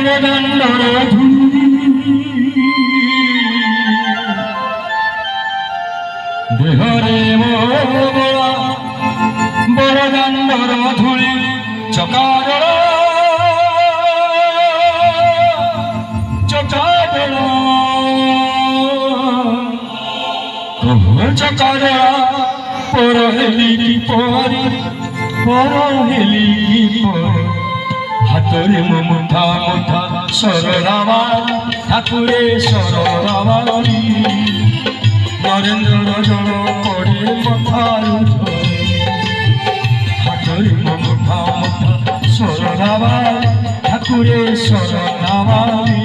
বরদণ্ডর দেহরে বরদণ্ডর ধূলি চকার চকার চকার পরহেলি পরি পরহেলি পরি হাতরে মুঠা মুঠা সরলামা ঠাকুরে সরলামারি নরেন্দ্র জল পড়ে মাথার হাতরে মুঠা মুঠা সরলামা ঠাকুরে সরলামারি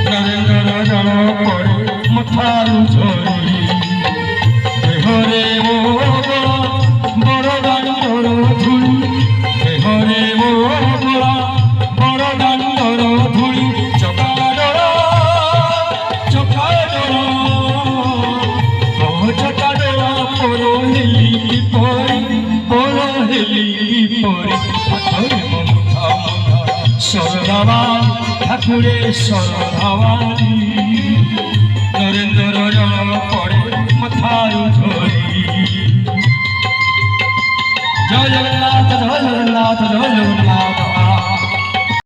নরেন্দ্র জল পড়ে মাথার ঝরি দেহরে বড় দাণ্ডর ধুলি দেহরে বড় দাণ্ডর ধুলি চকার চকার চকার পরহেলি পরি পরহেলি পরি হাতরে মুঠা মুঠা সরলামা ঠাকুরে সরলামারি নরেন্দ্র জল পড়ে মাথার ঝরি জয় জগন্নাথ জয় জগন্নাথ জয় জগন্নাথ।